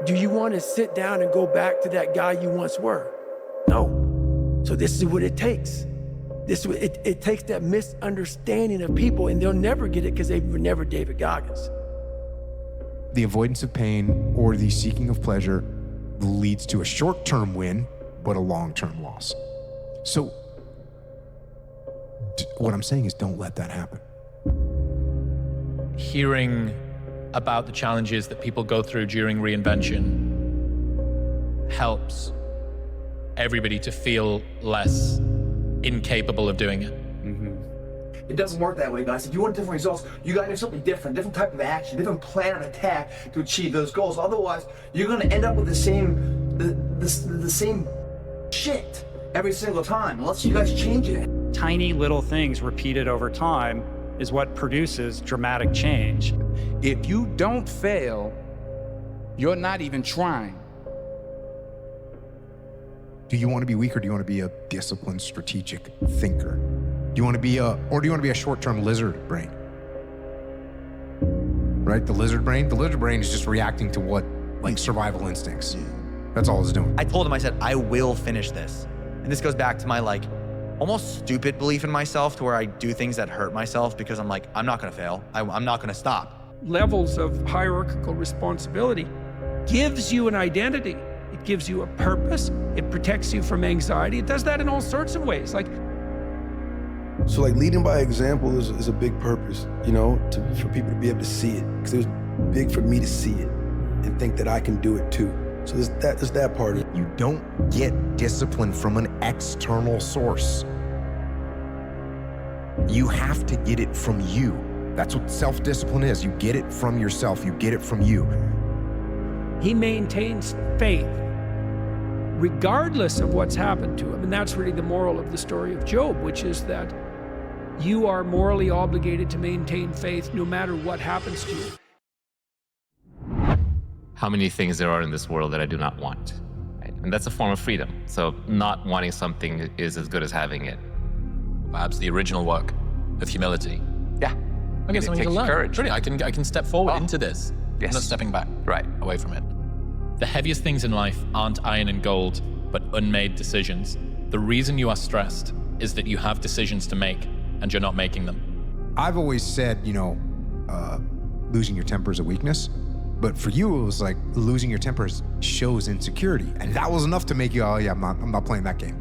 Do you want to sit down and go back to that guy you once were? No. So this is what it takes. It takes that misunderstanding of people, and they'll never get it because they were never David Goggins. The avoidance of pain or the seeking of pleasure leads to a short-term win, but a long-term loss. So what I'm saying is don't let that happen. Hearing about the challenges that people go through during reinvention helps everybody to feel less incapable of doing it. It doesn't work that way, guys. If you want different results, you gotta do something different type of action, different plan of attack to achieve those goals. Otherwise, you're gonna end up with the same shit every single time, unless you guys change it. Tiny little things repeated over time is what produces dramatic change. If you don't fail, you're not even trying. Do you want to be weak, or do you want to be a disciplined, strategic thinker? Do you want to be a short-term lizard brain? Right? The lizard brain is just reacting to what, like, survival instincts. That's all it's doing. I told him, I said, I will finish this. And this goes back to my, like, almost stupid belief in myself, to where I do things that hurt myself because I'm like, I'm not gonna fail. I'm not gonna stop. Levels of hierarchical responsibility gives you an identity. It gives you a purpose. It protects you from anxiety. It does that in all sorts of ways. So leading by example is a big purpose, you know, for people to be able to see it. Because it was big for me to see it and think that I can do it too. So there's that part of it. You don't get discipline from an external source. You have to get it from you. That's what self-discipline is. You get it from yourself. You get it from you. He maintains faith regardless of what's happened to him. And that's really the moral of the story of Job, which is that you are morally obligated to maintain faith no matter what happens to you. How many things there are in this world that I do not want, right? And that's a form of freedom. So not wanting something is as good as having it. Perhaps the original work of humility. Yeah. I guess something to learn. Courage. Really, I can step forward into this. Yes. I'm not stepping back. Right. Away from it. The heaviest things in life aren't iron and gold, but unmade decisions. The reason you are stressed is that you have decisions to make and you're not making them. I've always said, losing your temper is a weakness. But for you, it was like losing your temper shows insecurity. And that was enough to make you, I'm not playing that game.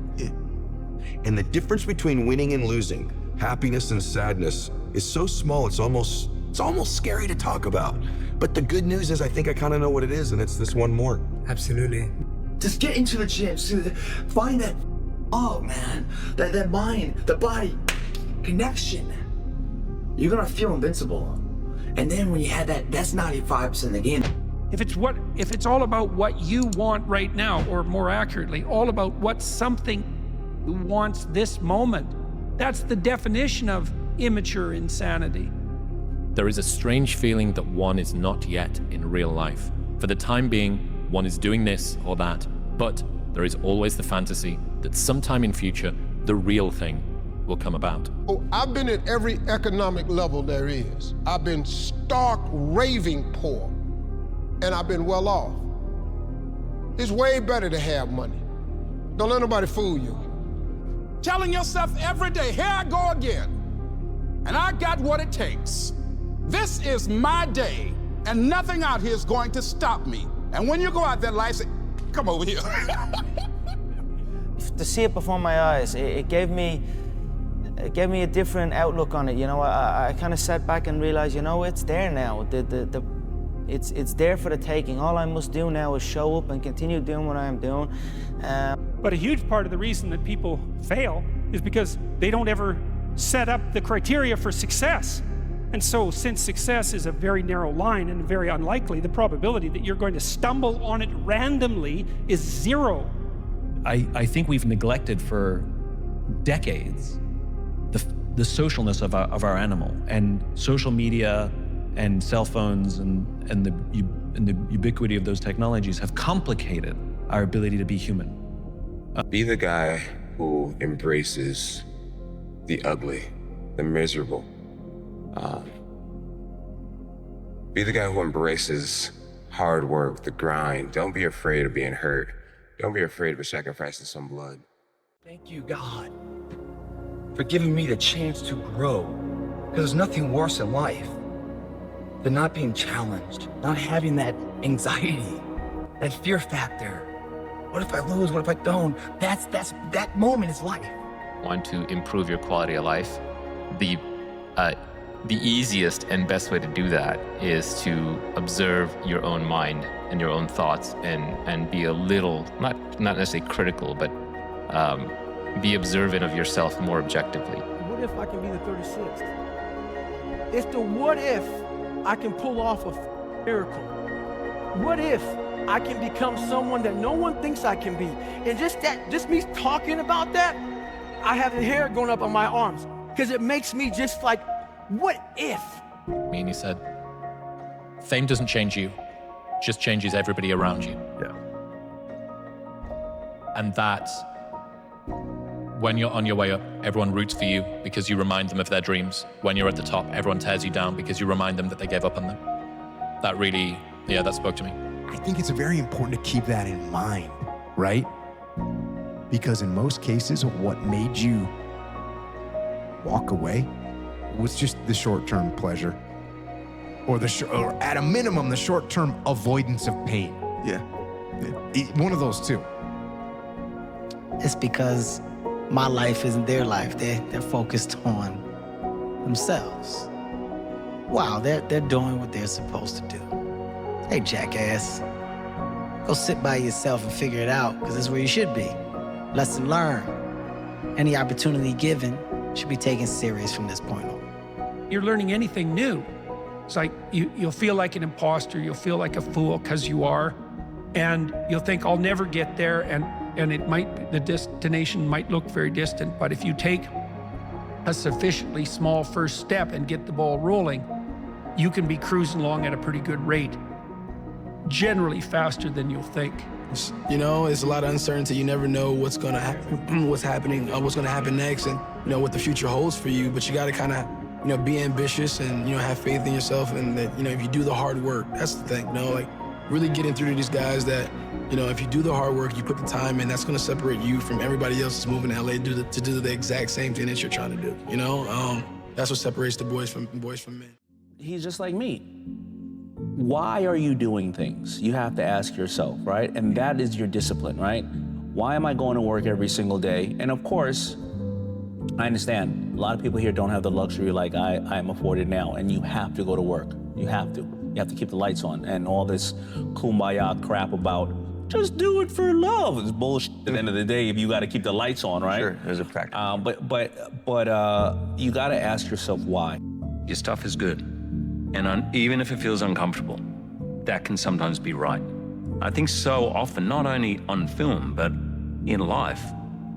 And the difference between winning and losing, happiness and sadness, is so small, it's almost scary to talk about. But the good news is I think I kind of know what it is, and it's this one more. Absolutely. Just get into the gym, find that, that mind, the body connection. You're gonna feel invincible. And then when you had that's 95% of the game. If it's all about what you want right now, or more accurately, all about what something wants this moment, that's the definition of immature insanity. There is a strange feeling that one is not yet in real life. For the time being, one is doing this or that, but there is always the fantasy that sometime in future, the real thing will come about. Oh, I've been at every economic level there is. I've been stark, raving poor, and I've been well off. It's way better to have money. Don't let nobody fool you. Telling yourself every day, here I go again, and I got what it takes. This is my day, and nothing out here is going to stop me. And when you go out there, life say, come over here. To see it before my eyes, it gave me a different outlook on it. I kind of sat back and realized, it's there now. It's there for the taking. All I must do now is show up and continue doing what I am doing. But a huge part of the reason that people fail is because they don't ever set up the criteria for success. And so, since success is a very narrow line and very unlikely, the probability that you're going to stumble on it randomly is zero. I think we've neglected for decades the socialness of our animal, and social media and cell phones and the ubiquity of those technologies have complicated our ability to be human. Be the guy who embraces the ugly, the miserable. Be the guy who embraces hard work, the grind. Don't be afraid of being hurt. Don't be afraid of sacrificing some blood. Thank you, God, for giving me the chance to grow. Because there's nothing worse in life than not being challenged, not having that anxiety, that fear factor. What if I lose? What if I don't? That moment is life. Want to improve your quality of life? The easiest and best way to do that is to observe your own mind and your own thoughts and be a little, not necessarily critical, but be observant of yourself more objectively. What if I can be the 36th? It's the what if I can pull off a miracle. What if I can become someone that no one thinks I can be? And just me talking about that, I have the hair going up on my arms because it makes me just like, what if? And he said, fame doesn't change you, just changes everybody around you. Yeah. And that, when you're on your way up, everyone roots for you because you remind them of their dreams. When you're at the top, everyone tears you down because you remind them that they gave up on them. That really, that spoke to me. I think it's very important to keep that in mind, right? Because in most cases, what made you walk away was just the short-term pleasure, or at a minimum, the short-term avoidance of pain. Yeah. One of those two. It's because my life isn't their life. They're focused on themselves. Wow, they're doing what they're supposed to do. Hey, jackass, go sit by yourself and figure it out, because that's where you should be. Lesson learned. Any opportunity given should be taken serious from this point on. You're learning anything new. It's like you'll feel like an imposter, you'll feel like a fool because you are, and you'll think, I'll never get there, and the destination might look very distant, but if you take a sufficiently small first step and get the ball rolling, you can be cruising along at a pretty good rate, generally faster than you'll think. You know, it's a lot of uncertainty. You never know what's going to happen, what's going to happen next, and what the future holds for you. But you got to kind of, be ambitious and have faith in yourself, and that if you do the hard work, that's the thing. Like really getting through to these guys that if you do the hard work, you put the time in, that's going to separate you from everybody else that's moving to LA to do the exact same thing that you're trying to do. That's what separates the boys from men. He's just like me. Why are you doing things? You have to ask yourself, right? And that is your discipline, right? Why am I going to work every single day? And of course, I understand a lot of people here don't have the luxury like I am afforded now, and you have to go to work. You have to. You have to keep the lights on, and all this kumbaya crap about just do it for love is bullshit. At the end of the day, if you got to keep the lights on, right? Sure, there's a practical. But you got to ask yourself why. Your stuff is good. And even if it feels uncomfortable, that can sometimes be right. I think so often, not only on film, but in life,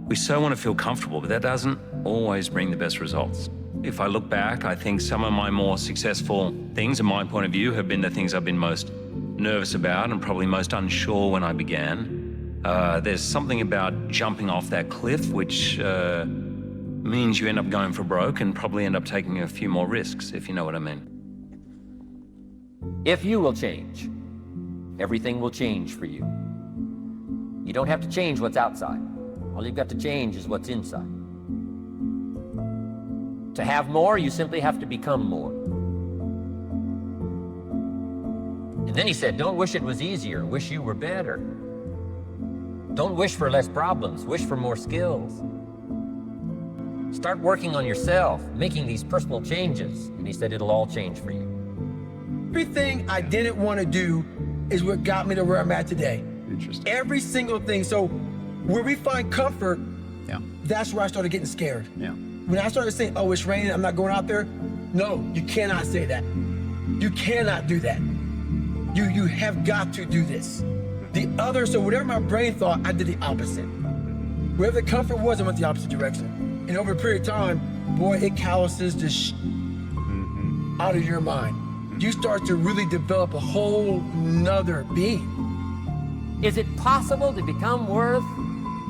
we so want to feel comfortable, but that doesn't always bring the best results. If I look back, I think some of my more successful things, in my point of view, have been the things I've been most nervous about and probably most unsure when I began. There's something about jumping off that cliff, which means you end up going for broke and probably end up taking a few more risks, if you know what I mean. If you will change, everything will change for you. You don't have to change what's outside. All you've got to change is what's inside. To have more, you simply have to become more. And then he said, don't wish it was easier, wish you were better. Don't wish for less problems, wish for more skills. Start working on yourself, making these personal changes. And he said, it'll all change for you. Everything I didn't want to do is what got me to where I'm at today. Interesting. Every single thing. So where we find comfort, that's where I started getting scared. Yeah. When I started saying, oh, it's raining, I'm not going out there. No, you cannot say that. You cannot do that. You have got to do this. So whatever my brain thought, I did the opposite. Wherever the comfort was, I went the opposite direction. And over a period of time, boy, it calluses the out of your mind. You start to really develop a whole nother being. Is it possible to become worth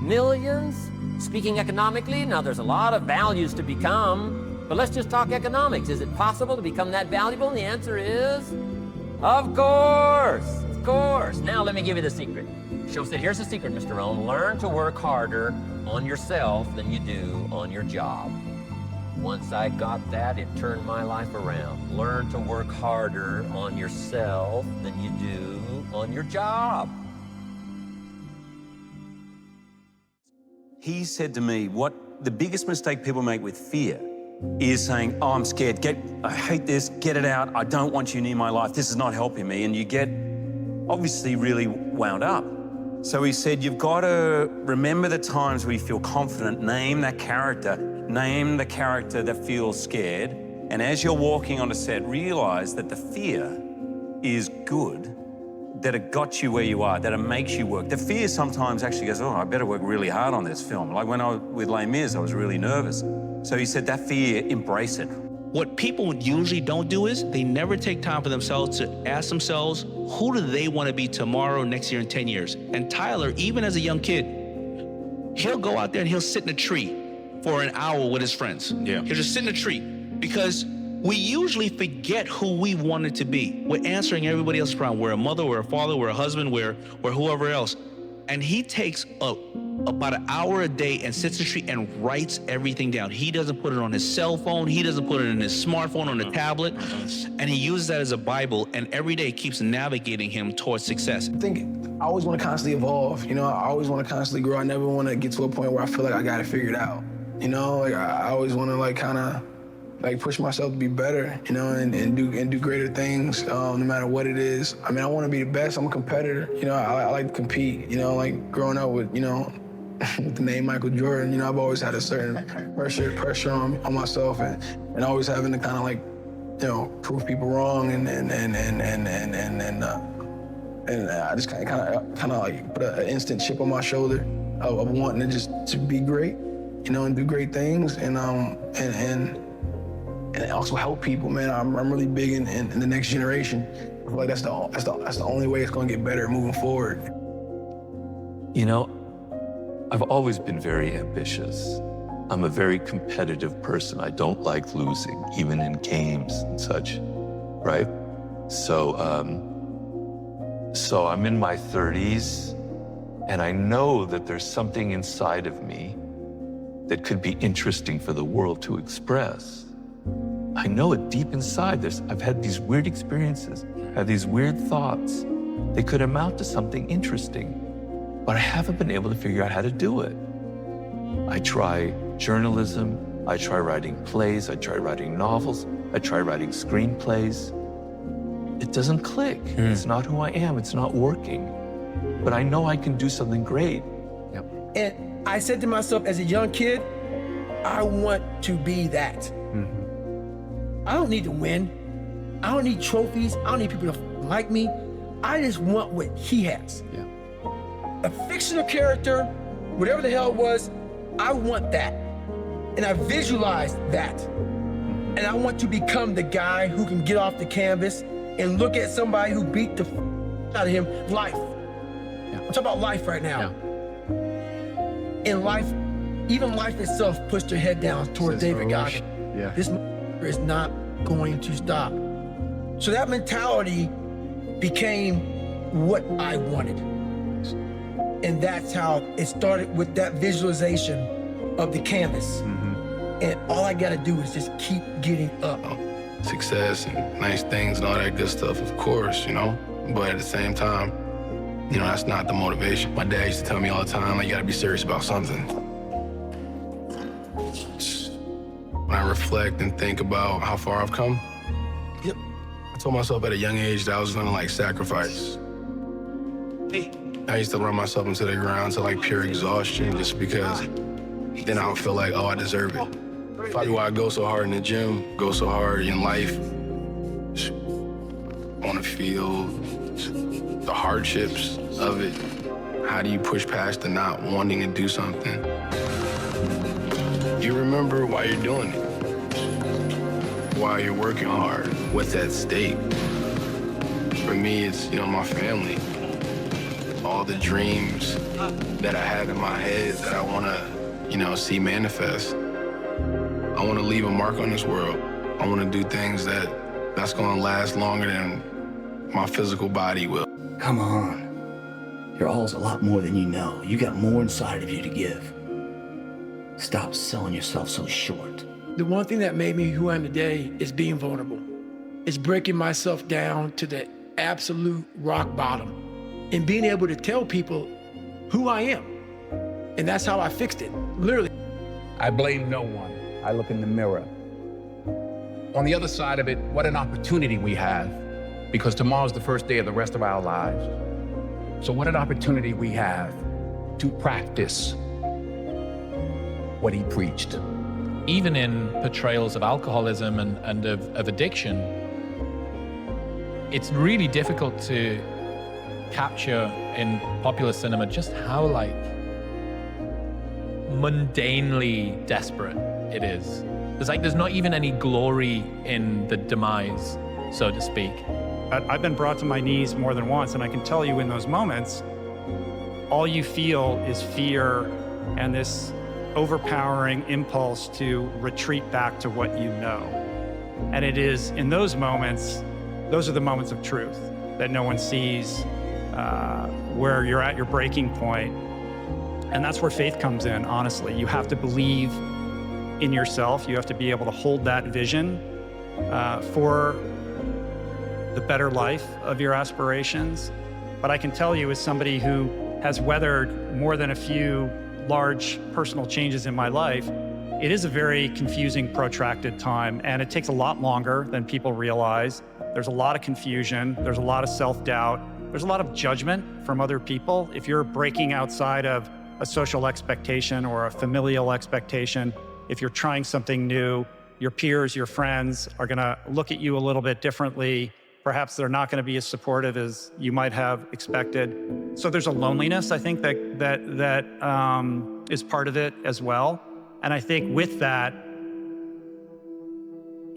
millions? Speaking economically, now there's a lot of values to become, but let's just talk economics. Is it possible to become that valuable? And the answer is, of course. It's Of course. Now let me give you the secret. She'll say, here's the secret, Mr. Rohn. Learn to work harder on yourself than you do on your job. Once I got that, it turned my life around. Learn to work harder on yourself than you do on your job. He said to me, what the biggest mistake people make with fear is saying, oh, I'm scared, I hate this, get it out, I don't want you near my life, this is not helping me, and you get obviously really wound up. So he said, you've got to remember the times where you feel confident, name the character that feels scared, and as you're walking on a set, realize that the fear is good, that it got you where you are, that it makes you work. The fear sometimes actually goes, oh, I better work really hard on this film. Like when I was with Les Mis, I was really nervous. So he said, that fear, embrace it. What people usually don't do is they never take time for themselves to ask themselves, who do they want to be tomorrow, next year, in 10 years? And Tyler, even as a young kid, he'll go out there and he'll sit in a tree for an hour with his friends. Yeah. He'll just sit in a tree because we usually forget who we wanted to be. We're answering everybody else around. We're a mother, we're a father, we're a husband, we're whoever else. And he takes about an hour a day and sits in the street and writes everything down. He doesn't put it on his cell phone. He doesn't put it in his smartphone, on the tablet. And he uses that as a Bible, and every day keeps navigating him towards success. I think I always want to constantly evolve. You know, I always want to constantly grow. I never want to get to a point where I feel like I got it figured out. You know, like I always want to like kind of like push myself to be better, you know, and do greater things, no matter what it is. I mean, I want to be the best. I'm a competitor. You know, I like to compete. You know, like growing up with, you know, with the name Michael Jordan, you know, I've always had a certain pressure on myself, and always having to kind of like, you know, prove people wrong, and I just kind of like put an instant chip on my shoulder of wanting to be great, you know, and do great things, and also help people, man. I'm really big in the next generation. I feel like that's the only way it's gonna get better moving forward. You know, I've always been very ambitious. I'm a very competitive person. I don't like losing, even in games and such, right? So I'm in my 30s, and I know that there's something inside of me that could be interesting for the world to express. I know it deep inside. I've had these weird experiences, I have these weird thoughts. They could amount to something interesting, but I haven't been able to figure out how to do it. I try journalism, I try writing plays, I try writing novels, I try writing screenplays. It doesn't click. It's not who I am, it's not working. But I know I can do something great. Yep. And I said to myself as a young kid, I want to be that. Mm-hmm. I don't need to win. I don't need trophies. I don't need people to like me. I just want what he has. Yeah. A fictional character, whatever the hell it was, I want that. And I visualized that. And I want to become the guy who can get off the canvas and look at somebody who beat the out of him, life. Yeah. I'm talking about life right now. Yeah. In life, even life itself pushed her head down towards David Goggins. Yeah. This is not going to stop. So that mentality became what I wanted. And that's how it started, with that visualization of the canvas. Mm-hmm. And all I gotta do is just keep getting up. Success and nice things and all that good stuff, of course, you know, but at the same time, you know, that's not the motivation. My dad used to tell me all the time, like, you gotta be serious about something. When I reflect and think about how far I've come, yep, I told myself at a young age that I was gonna like sacrifice. I used to run myself into the ground to like pure exhaustion, just because then I would feel like, oh, I deserve it. Probably why I go so hard in the gym, go so hard in life. I want to feel the hardships of it. How do you push past the not wanting to do something? You remember why you're doing it, why you're working hard, what's at stake. For me, it's, you know, my family. All the dreams that I have in my head that I want to, you know, see manifest. I want to leave a mark on this world. I want to do things that's going to last longer than my physical body will. Come on. Your all's a lot more than you know. You got more inside of you to give. Stop selling yourself so short. The one thing that made me who I am today is being vulnerable. It's breaking myself down to the absolute rock bottom and being able to tell people who I am. And that's how I fixed it, literally. I blame no one. I look in the mirror. On the other side of it, what an opportunity we have, because tomorrow's the first day of the rest of our lives. So what an opportunity we have to practice what he preached. Even in portrayals of alcoholism and of addiction, it's really difficult to capture in popular cinema just how like mundanely desperate it is. There's not even any glory in the demise, so to speak. I've been brought to my knees more than once, and I can tell you in those moments, all you feel is fear and this overpowering impulse to retreat back to what you know. And it is in those moments, those are the moments of truth that no one sees, where you're at your breaking point. And that's where faith comes in, honestly. You have to believe in yourself. You have to be able to hold that vision for the better life of your aspirations. But I can tell you, as somebody who has weathered more than a few large personal changes in my life, it is a very confusing, protracted time, and it takes a lot longer than people realize. There's a lot of confusion, there's a lot of self-doubt, there's a lot of judgment from other people. If you're breaking outside of a social expectation or a familial expectation, if you're trying something new, your peers, your friends are gonna look at you a little bit differently. Perhaps they're not gonna be as supportive as you might have expected. So there's a loneliness, I think, that is part of it as well. And I think with that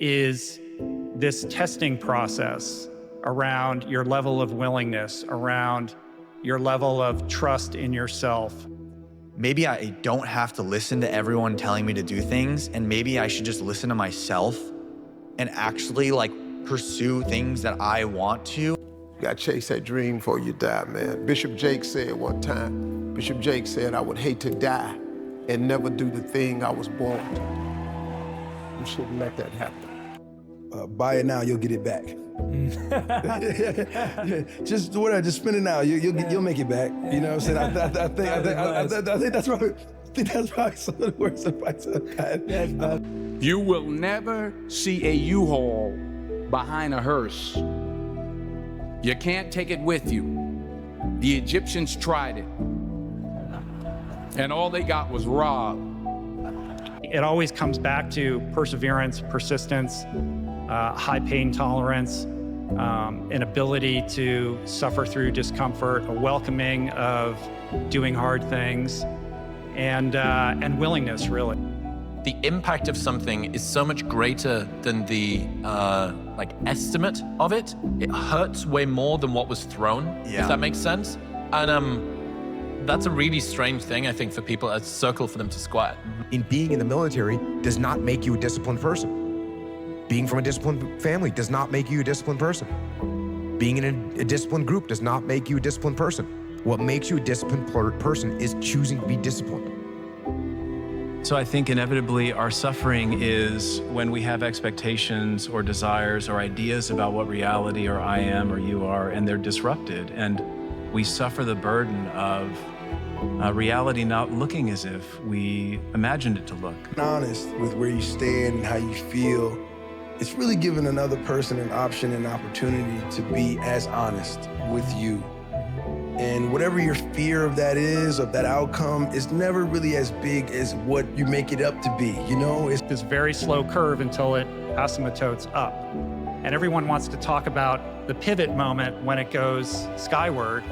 is this testing process around your level of willingness, around your level of trust in yourself. Maybe I don't have to listen to everyone telling me to do things, and maybe I should just listen to myself and actually like pursue things that I want to. You gotta chase that dream before you die, man. Bishop Jake said one time, Bishop Jake said, I would hate to die and never do the thing I was born to. You shouldn't let that happen. Buy it now, you'll get it back. Just spend it now. You'll make it back. You know what I'm saying? I think that's probably some of the worst advice I've had. You will never see a U-Haul behind a hearse. You can't take it with you. The Egyptians tried it, and all they got was robbed. It always comes back to perseverance, persistence, high pain tolerance, an ability to suffer through discomfort, a welcoming of doing hard things, and willingness, really. The impact of something is so much greater than the estimate of it. It hurts way more than what was thrown, if that makes sense. And that's a really strange thing, I think, for people, a circle for them to squat. In being in the military does not make you a disciplined person. Being from a disciplined family does not make you a disciplined person. Being in a disciplined group does not make you a disciplined person. What makes you a disciplined person is choosing to be disciplined. So I think inevitably our suffering is when we have expectations or desires or ideas about what reality or I am or you are, and they're disrupted. And we suffer the burden of reality not looking as if we imagined it to look. Honest with where you stand and how you feel. It's really giving another person an option and opportunity to be as honest with you. And whatever your fear of that is, of that outcome, is never really as big as what you make it up to be, you know? It's this very slow curve until it asymptotes up. And everyone wants to talk about the pivot moment when it goes skyward,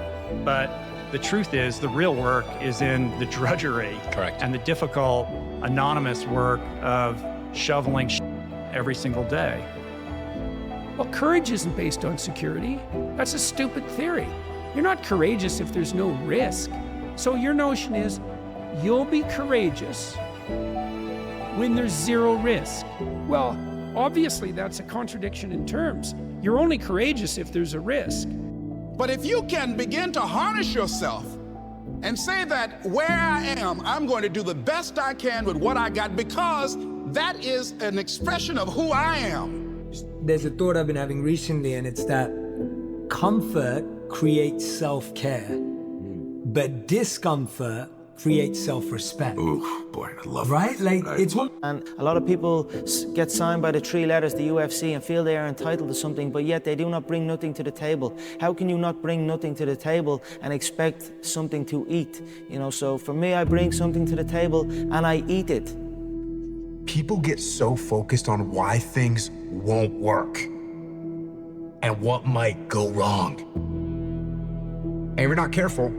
but the truth is the real work is in the drudgery. Correct. And the difficult, anonymous work of shoveling every single day. Well, courage isn't based on security. That's a stupid theory. You're not courageous if there's no risk. So your notion is you'll be courageous when there's zero risk. Well, obviously that's a contradiction in terms. You're only courageous if there's a risk. But if you can begin to harness yourself and say that where I am, I'm going to do the best I can with what I got, because that is an expression of who I am. There's a thought I've been having recently, and it's that comfort creates self-care, but discomfort creates self-respect. Ooh, boy, I love right? Like it's one. And a lot of people get signed by the 3 letters, the UFC, and feel they are entitled to something, but yet they do not bring nothing to the table. How can you not bring nothing to the table and expect something to eat? You know, so for me, I bring something to the table and I eat it. People get so focused on why things won't work and what might go wrong. And if you're not careful,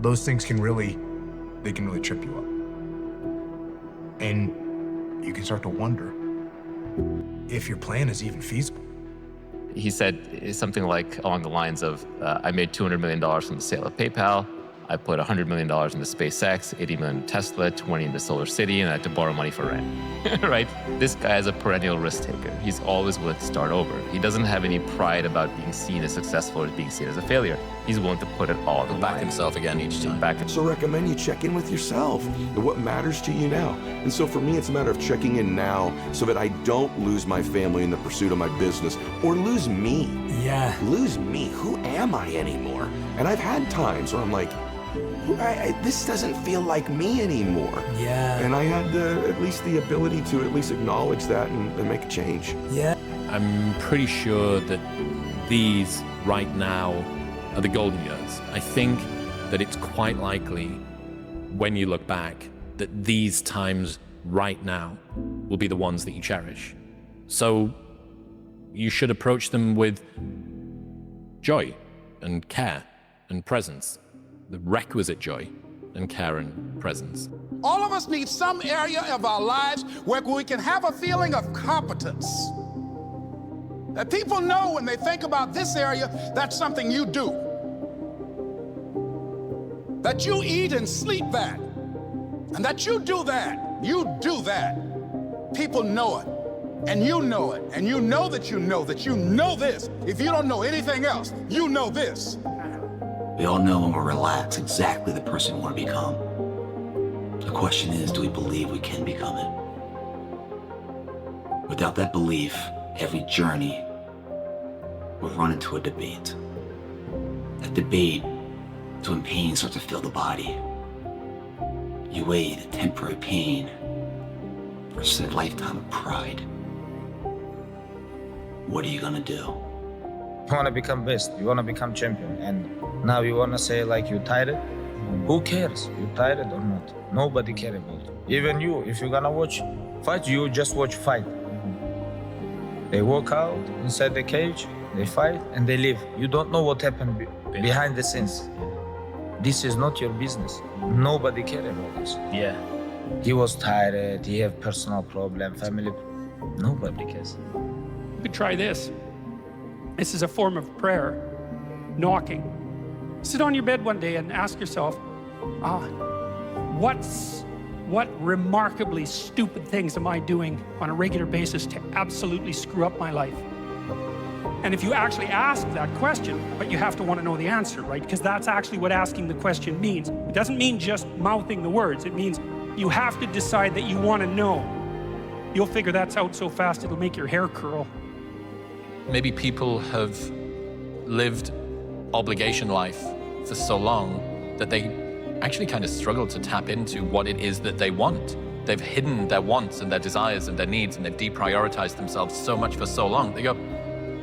those things can really trip you up. And you can start to wonder if your plan is even feasible. He said something like along the lines of, I made $200 million from the sale of PayPal. I put $100 million into SpaceX, 80 million in Tesla, 20 into Solar City, and I had to borrow money for rent, right? This guy is a perennial risk taker. He's always willing to start over. He doesn't have any pride about being seen as successful or being seen as a failure. He's willing to put it all on the line. Back himself again each time. So recommend you check in with yourself and what matters to you now. And so for me, it's a matter of checking in now so that I don't lose my family in the pursuit of my business or lose me. Yeah. Lose me. Who am I anymore? And I've had times where I'm like, this doesn't feel like me anymore. Yeah. And I had at least the ability to at least acknowledge that and make a change. Yeah. I'm pretty sure that these right now are the golden years. I think that it's quite likely when you look back that these times right now will be the ones that you cherish. So you should approach them with joy and care and presence. The requisite joy and care and presence. All of us need some area of our lives where we can have a feeling of competence. That people know when they think about this area, that's something you do. That you eat and sleep that. And that you do that. You do that. People know it. And you know it. And you know that you know that you know this. If you don't know anything else, you know this. We all know when we're relaxed exactly the person we want to become. The question is, do we believe we can become it? Without that belief, every journey will run into a debate. That debate is when pain starts to fill the body. You weigh the temporary pain versus a lifetime of pride. What are you gonna do? You want to become best, you want to become champion, and now you want to say like you tired? Who cares? You tired or not? Nobody cares about it. Even you, if you're gonna watch fight, you just watch fight. They walk out inside the cage, they fight, and they leave. You don't know what happened behind the scenes. This is not your business. Nobody cares about this. Yeah. He was tired, he have personal problem, family. Nobody cares. You could try this. This is a form of prayer, knocking. Sit on your bed one day and ask yourself, what remarkably stupid things am I doing on a regular basis to absolutely screw up my life? And if you actually ask that question, but you have to want to know the answer, right? Because that's actually what asking the question means. It doesn't mean just mouthing the words. It means you have to decide that you want to know. You'll figure that's out so fast it'll make your hair curl. Maybe people have lived obligation life for so long that they actually kind of struggle to tap into what it is that they want. They've hidden their wants and their desires and their needs, and they've deprioritized themselves so much for so long. They go,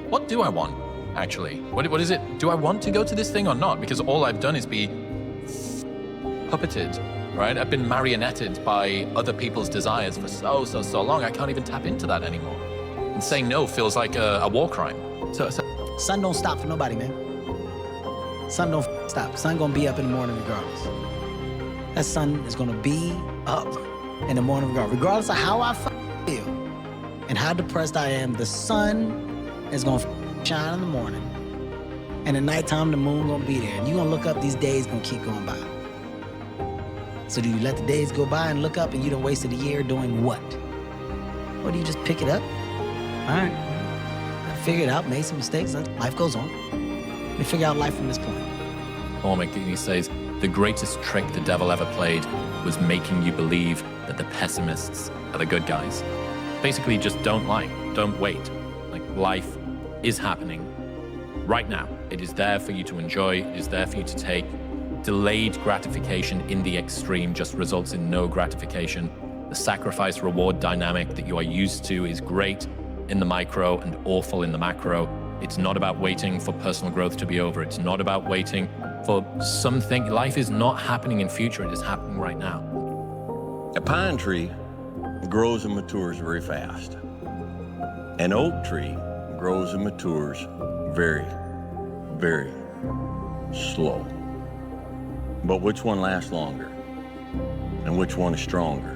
what do I want, actually? What is it? Do I want to go to this thing or not? Because all I've done is be puppeted, right? I've been marionetted by other people's desires for so long. I can't even tap into that anymore. And saying no feels like a war crime. Sun don't stop for nobody, man. Sun don't stop. Sun gonna be up in the morning regardless. That sun is gonna be up in the morning regardless of how I feel and how depressed I am. The sun is gonna shine in the morning, and at nighttime the moon gonna be there. And you gonna look up, these days gonna keep going by. So do you let the days go by and look up and you done wasted a year doing what? Or do you just pick it up? All right, figure it out, made some mistakes, life goes on. and figure out life from this point. He says, the greatest trick the devil ever played was making you believe that the pessimists are the good guys. Basically, just don't lie, don't wait. Like, life is happening right now. It is there for you to enjoy, it is there for you to take. Delayed gratification in the extreme just results in no gratification. The sacrifice-reward dynamic that you are used to is great in the micro and awful in the macro. It's not about waiting for personal growth to be over. It's not about waiting for something. Life is not happening in future. It is happening right now. A pine tree grows and matures very fast. An oak tree grows and matures very, very slow. But which one lasts longer? And which one is stronger?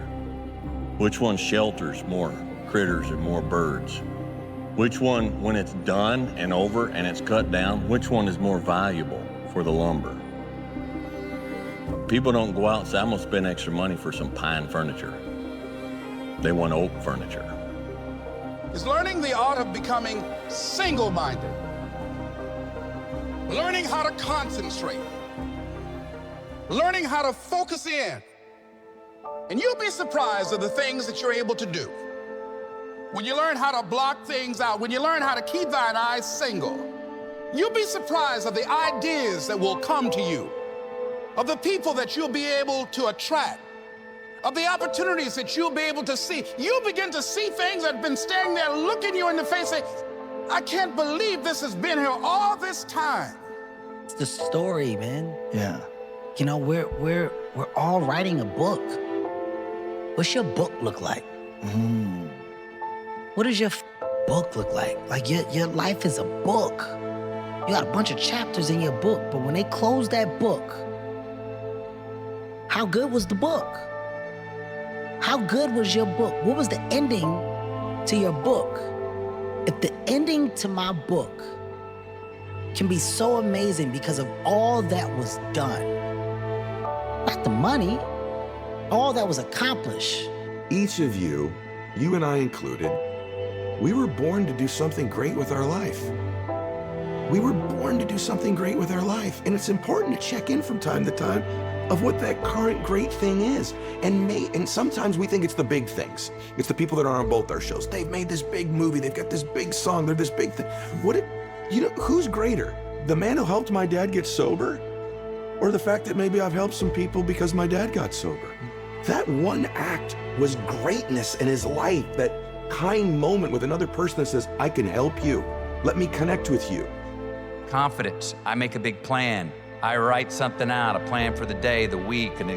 Which one shelters more critters and more birds? Which one, when it's done and over and it's cut down, which one is more valuable for the lumber? People don't go out and say, I'm gonna spend extra money for some pine furniture. They want oak furniture. Is learning the art of becoming single-minded. Learning how to concentrate. Learning how to focus in. And you'll be surprised at the things that you're able to do. When you learn how to block things out, when you learn how to keep thine eyes single, you'll be surprised at the ideas that will come to you, of the people that you'll be able to attract, of the opportunities that you'll be able to see. You'll begin to see things that have been staring there, looking you in the face, saying, I can't believe this has been here all this time. It's the story, man. Yeah. You know, we're all writing a book. What's your book look like? What does your book look like? Like your life is a book. You got a bunch of chapters in your book, but when they close that book, how good was the book? How good was your book? What was the ending to your book? If the ending to my book can be so amazing because of all that was done, not the money, all that was accomplished. Each of you and I included, we were born to do something great with our life. We were born to do something great with our life. And it's important to check in from time to time of what that current great thing is. And sometimes we think it's the big things. It's the people that are on both our shows. They've made this big movie. They've got this big song. They're this big thing. Who's greater? The man who helped my dad get sober? Or the fact that maybe I've helped some people because my dad got sober? That one act was greatness in his life, that kind moment with another person that says, I can help you. Let me connect with you. Confidence. I make a big plan. I write something out, a plan for the day, the week, an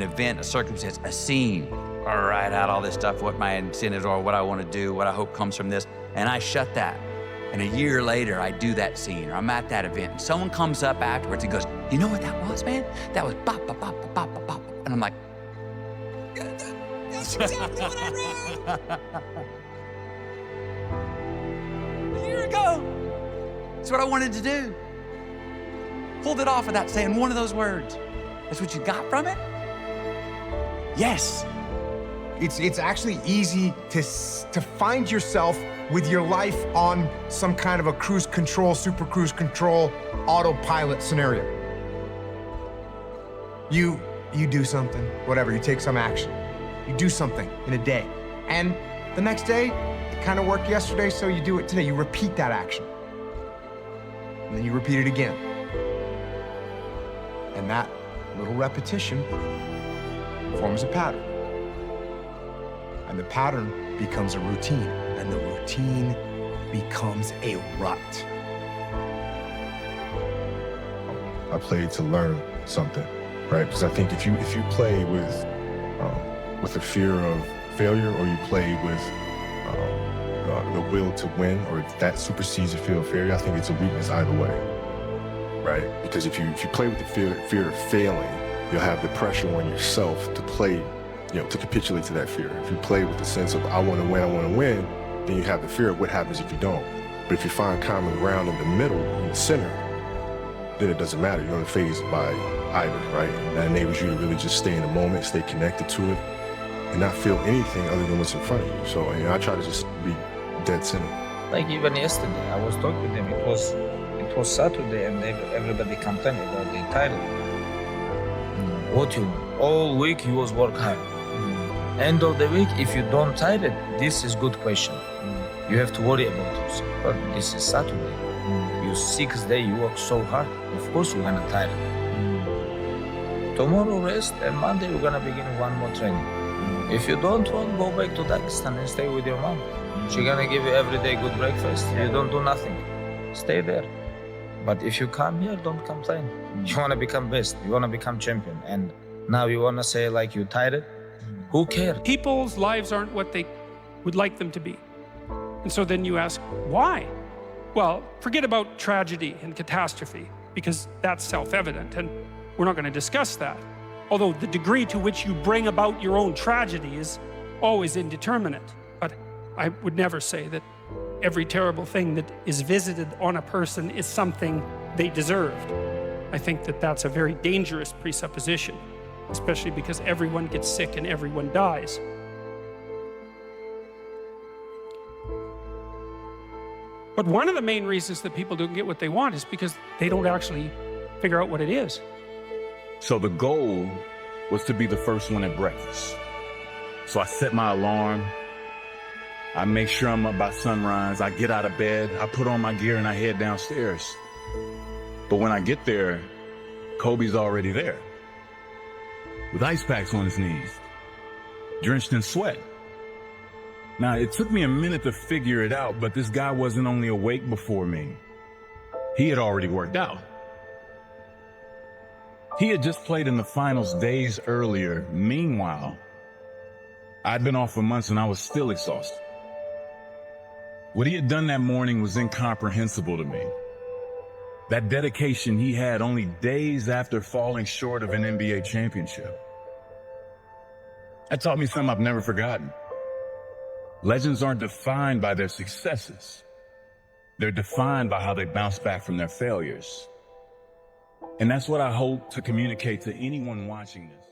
event, a circumstance, a scene. I write out all this stuff, what my incentives are, what I want to do, what I hope comes from this, and I shut that. And a year later, I do that scene, or I'm at that event, and someone comes up afterwards and goes, you know what that was, man? That was bop, bop, bop, bop, bop, bop. And I'm like, that's exactly what I wrote. A year ago. That's what I wanted to do. Pulled it off without saying one of those words. That's what you got from it? Yes. It's actually easy to find yourself with your life on some kind of a cruise control, super cruise control, autopilot scenario. You do something, whatever, you take some action. You do something in a day. And the next day, it kind of worked yesterday, so you do it today. You repeat that action. And then you repeat it again. And that little repetition forms a pattern. And the pattern becomes a routine. And the routine becomes a rut. I played to learn something, right? Because I think if you play with a fear of failure, or you play with the will to win, or if that supersedes the fear of failure, I think it's a weakness either way, right? Because if you play with the fear of failing, you'll have the pressure on yourself to play, to capitulate to that fear. If you play with the sense of I want to win, then you have the fear of what happens if you don't. But if you find common ground in the middle, in the center, then it doesn't matter. You're unfazed by either, right? That enables you to really just stay in the moment, stay connected to it, and not feel anything other than what's in front of you. So I try to just be dead center. Like even yesterday, I was talking with him. It it was Saturday and everybody complained about they tired. What you all week you was work hard. End of the week, if you don't tired, this is good question. You have to worry about this. But this is Saturday. You 6 days, you work so hard. Of course you're gonna tired. Tomorrow rest and Monday you're gonna begin one more training. If you don't want, go back to Dagestan and stay with your mom. She's gonna give you every day good breakfast. You don't do nothing. Stay there. But if you come here, don't complain. You wanna become best. You wanna become champion. And now you wanna say like you tired? Who cares? People's lives aren't what they would like them to be. And so then you ask, why? Well, forget about tragedy and catastrophe, because that's self-evident, and we're not going to discuss that. Although the degree to which you bring about your own tragedy is always indeterminate. But I would never say that every terrible thing that is visited on a person is something they deserved. I think that that's a very dangerous presupposition, especially because everyone gets sick and everyone dies. But one of the main reasons that people don't get what they want is because they don't actually figure out what it is. So the goal was to be the first one at breakfast. So I set my alarm. I make sure I'm up by sunrise. I get out of bed, I put on my gear and I head downstairs. But when I get there, Kobe's already there with ice packs on his knees, drenched in sweat. Now, it took me a minute to figure it out, but this guy wasn't only awake before me. He had already worked out. He had just played in the finals days earlier. Meanwhile, I'd been off for months and I was still exhausted. What he had done that morning was incomprehensible to me. That dedication he had only days after falling short of an NBA championship. That taught me something I've never forgotten. Legends aren't defined by their successes. They're defined by how they bounce back from their failures. And that's what I hope to communicate to anyone watching this.